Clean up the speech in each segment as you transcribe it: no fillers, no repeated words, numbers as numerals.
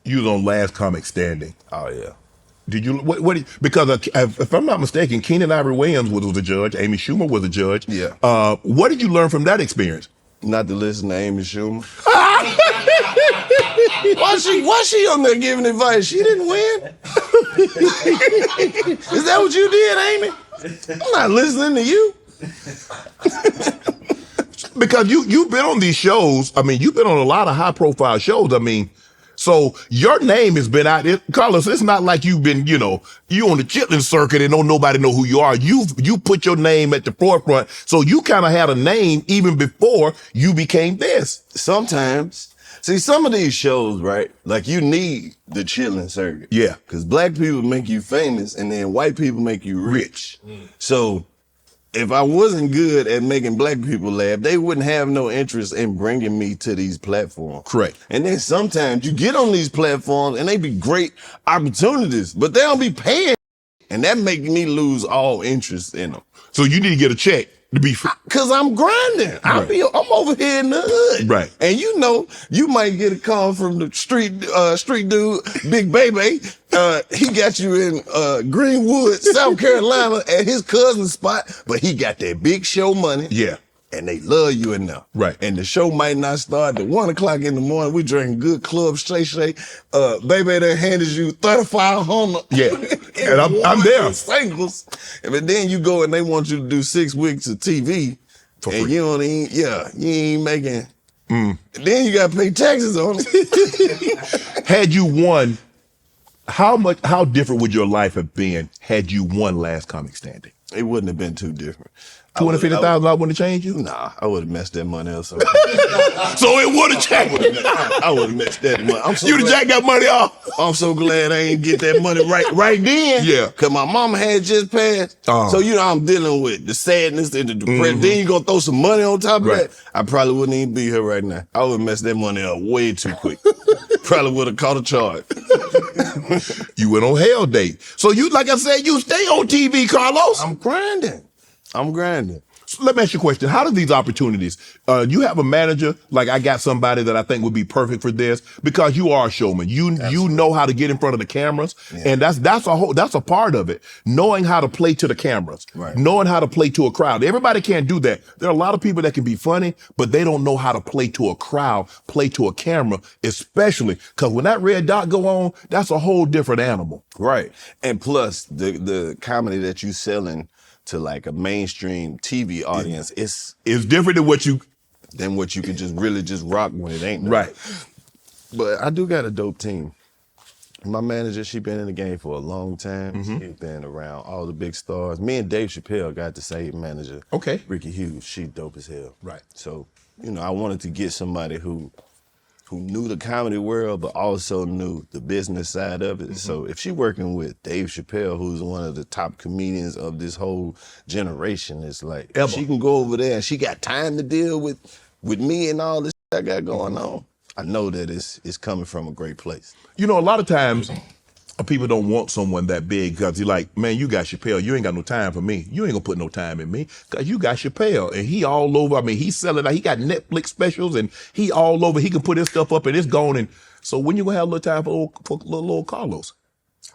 You was on Last Comic Standing. Oh yeah. Did you because if I'm not mistaken, Keenan Ivory Williams was a judge. Amy Schumer was a judge. Yeah. What did you learn from that experience? Not to listen to Amy Schumer. Why she on there giving advice? She didn't win. Is that what you did, Amy? I'm not listening to you. Because you've been on these shows. I mean, you've been on a lot of high profile shows. I mean, so your name has been out there. Karlous, it's not like you've been, you on the chitlin circuit and don't nobody know who you are. You put your name at the forefront. So you kind of had a name even before you became this. Sometimes. See, some of these shows, right? Like you need the chitlin circuit. Yeah. Because black people make you famous and then white people make you rich. So if I wasn't good at making black people laugh, they wouldn't have no interest in bringing me to these platforms. Correct. And then sometimes you get on these platforms and they be great opportunities, but they don't be paying. And that make me lose all interest in them. So you need to get a check to be free. Cause I'm grinding. I'm over here in the hood. Right. And you might get a call from the street dude, Big Baby. He got you in Greenwood, South Carolina at his cousin's spot, but he got that big show money. Yeah. And they love you enough. Right. And the show might not start at 1 o'clock in the morning. We drinking good Club Shay Shay. Baby that handed you 3,500. Yeah. And I'm there. Singles. But then you go and they want you to do 6 weeks of TV. For and free. you ain't making. Then you got to pay taxes on it. Had you won, how different would your life have been had you won Last Comic Standing? It wouldn't have been too different. $250,000 wouldn't have changed you? Nah, I would have messed that money up. So it would have changed. I would have messed that money. You'd have jacked that money off. I'm so glad I ain't get that money right then. Yeah. Cause my mama had just passed. So I'm dealing with the sadness and the depression. Then you gonna throw some money on top of that. I probably wouldn't even be here right now. I would have messed that money up way too quick. Probably would have caught a charge. You went on Hell Date. So you, like I said, you stay on TV, Karlous. I'm grinding. So let me ask you a question. How do these opportunities, you have a manager, like I got somebody that I think would be perfect for this because you are a showman. You know how to get in front of the cameras. Yeah. And that's a part of it. Knowing how to play to the cameras, knowing how to play to a crowd. Everybody can't do that. There are a lot of people that can be funny, but they don't know how to play to a crowd, play to a camera, especially because when that red dot go on, that's a whole different animal. Right. And plus the comedy that you selling to like a mainstream TV audience, it's different than what you can just rock when it ain't. Right. But I do got a dope team. My manager, she been in the game for a long time. She's been around all the big stars. Me and Dave Chappelle got the same manager. Okay. Ricky Hughes, she dope as hell. Right. So, I wanted to get somebody who knew the comedy world, but also knew the business side of it. So if she working with Dave Chappelle, who's one of the top comedians of this whole generation, it's like, she can go over there and she got time to deal with me and all this I got going on. I know that it's coming from a great place. A lot of times people don't want someone that big because you're like, man, you got Chappelle. You ain't got no time for me. You ain't gonna put no time in me because you got Chappelle and he all over. I mean, he's selling out. He got Netflix specials and he all over. He can put his stuff up and it's gone. And so when you gonna have a little time for little Karlous?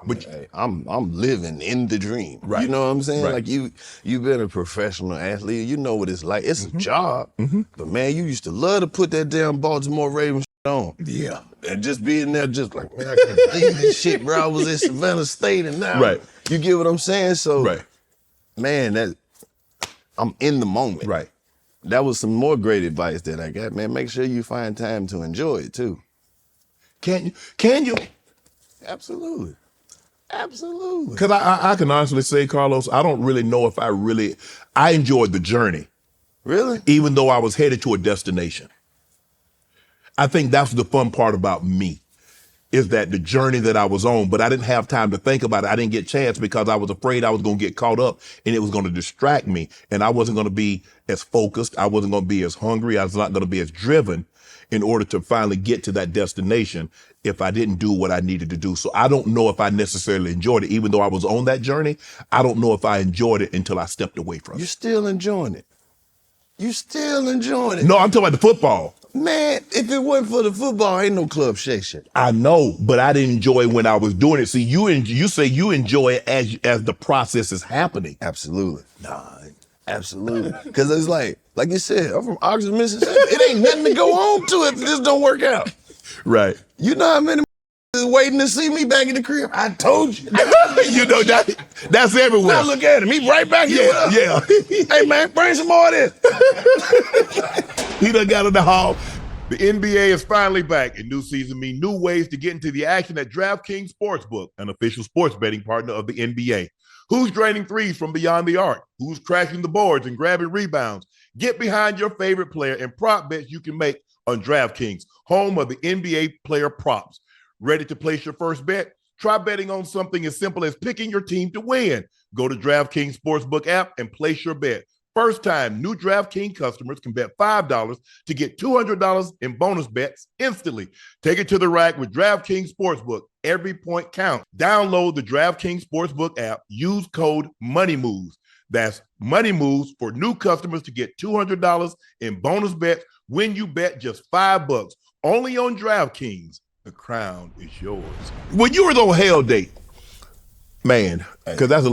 But hey, I'm living in the dream. Right. You know what I'm saying? Right. Like you've been a professional athlete. You know what it's like. It's a job. But man, you used to love to put that damn Baltimore Ravens on. Yeah. And just being there, just like, man, I can't believe this shit, bro. I was at Savannah State and now, you get what I'm saying? So, man, I'm in the moment. Right. That was some more great advice that I got, man. Make sure you find time to enjoy it too. Can you? Absolutely. Absolutely. Because I can honestly say, Karlous, I don't really know if I enjoyed the journey. Really? Even though I was headed to a destination. I think that's the fun part about me, is that the journey that I was on, but I didn't have time to think about it. I didn't get a chance because I was afraid I was going to get caught up and it was going to distract me. And I wasn't going to be as focused. I wasn't going to be as hungry. I was not going to be as driven in order to finally get to that destination if I didn't do what I needed to do. So I don't know if I necessarily enjoyed it. Even though I was on that journey, I don't know if I enjoyed it until I stepped away from it. You're still enjoying it. You still enjoying it. No, I'm talking about the football. Man, if it wasn't for the football, ain't no Club Shay Shay. I know, but I didn't enjoy it when I was doing it. See, you say you enjoy it as the process is happening. Absolutely. Nah, absolutely. Because it's like you said, I'm from Oxford, Mississippi. It ain't nothing to go on to if this don't work out. Right. You know how many is waiting to see me back in the crib? I told you. You know, that's everywhere. Now look at him. He right back here. Yeah. Hey, man, bring some more of this. He done got in the hall. The NBA is finally back, and new season means new ways to get into the action at DraftKings Sportsbook, an official sports betting partner of the NBA. Who's draining threes from beyond the arc? Who's crashing the boards and grabbing rebounds? Get behind your favorite player and prop bets you can make on DraftKings, home of the NBA player props. Ready to place your first bet? Try betting on something as simple as picking your team to win. Go to DraftKings Sportsbook app and place your bet. First time new DraftKings customers can bet $5 to get $200 in bonus bets instantly. Take it to the rack with DraftKings Sportsbook. Every point counts. Download the DraftKings Sportsbook app. Use code MONEYMOVES. That's Money Moves for new customers to get $200 in bonus bets when you bet just $5. Only on DraftKings. The crown is yours. When you were on Hell Date, man, because that's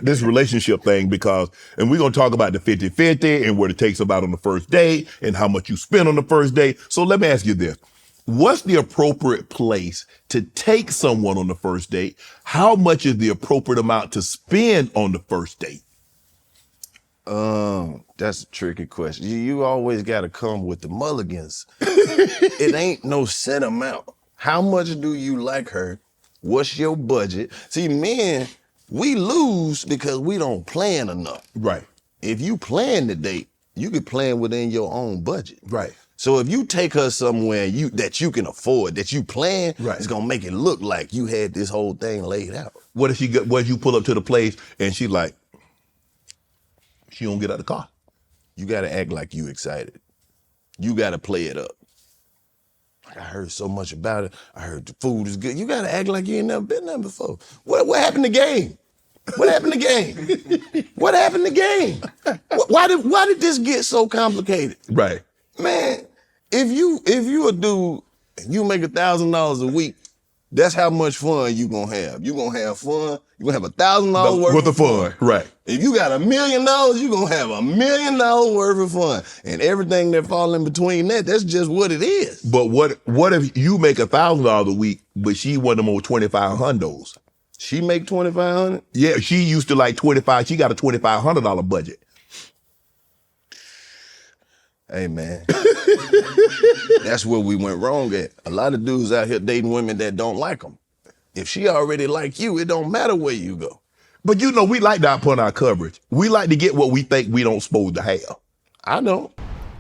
this relationship thing and we're going to talk about the 50-50 and what it takes about on the first date and how much you spend on the first date. So let me ask you this. What's the appropriate place to take someone on the first date? How much is the appropriate amount to spend on the first date? That's a tricky question. You always got to come with the mulligans. It ain't no set amount. How much do you like her? What's your budget? See, men, we lose because we don't plan enough. Right. If you plan the date, you can plan within your own budget. Right. So if you take her somewhere that you can afford, that you plan, right, it's gonna make it look like you had this whole thing laid out. What if you pull up to the place and she like, she don't get out of the car? You gotta act like you excited. You gotta play it up. I heard so much about it. I heard the food is good. You gotta act like you ain't never been there before. What happened to game? What happened to game? What happened to game? Why did this get so complicated? Right. Man, if you a dude and you make $1,000 a week, that's how much fun you gonna have. You gonna have fun. You gonna have $1,000 worth of fun. Right. If you got $1 million, you gonna have $1 million worth of fun. And everything that fall in between that's just what it is. But what if you make $1,000 a week, but she one of them old 2,500s? She make 2,500? Yeah, she used to like 25. She got a $2,500 budget. Hey, man. That's where we went wrong at. A lot of dudes out here dating women that don't like them. If she already like you, it don't matter where you go. But you know, we like to output our coverage. We like to get what we think we don't supposed to have. I know.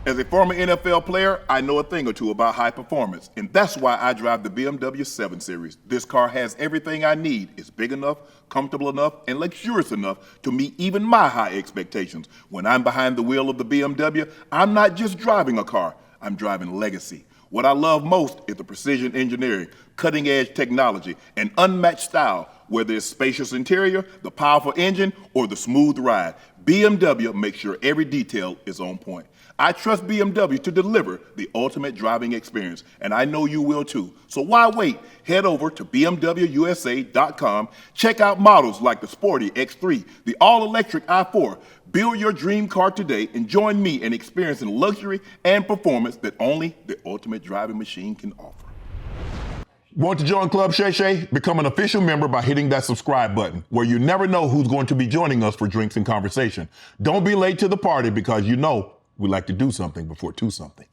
As a former NFL player, I know a thing or two about high performance, and that's why I drive the BMW 7 Series. This car has everything I need. It's big enough, comfortable enough, and luxurious enough to meet even my high expectations. When I'm behind the wheel of the BMW, I'm not just driving a car, I'm driving legacy. What I love most is the precision engineering, cutting-edge technology, and unmatched style. Whether it's spacious interior, the powerful engine, or the smooth ride, BMW makes sure every detail is on point. I trust BMW to deliver the ultimate driving experience, and I know you will too. So why wait? Head over to BMWUSA.com. Check out models like the sporty X3, the all-electric i4. Build your dream car today and join me in experiencing luxury and performance that only the ultimate driving machine can offer. Want to join Club Shay Shay? Become an official member by hitting that subscribe button, where you never know who's going to be joining us for drinks and conversation. Don't be late to the party because you know we like to do something before two something.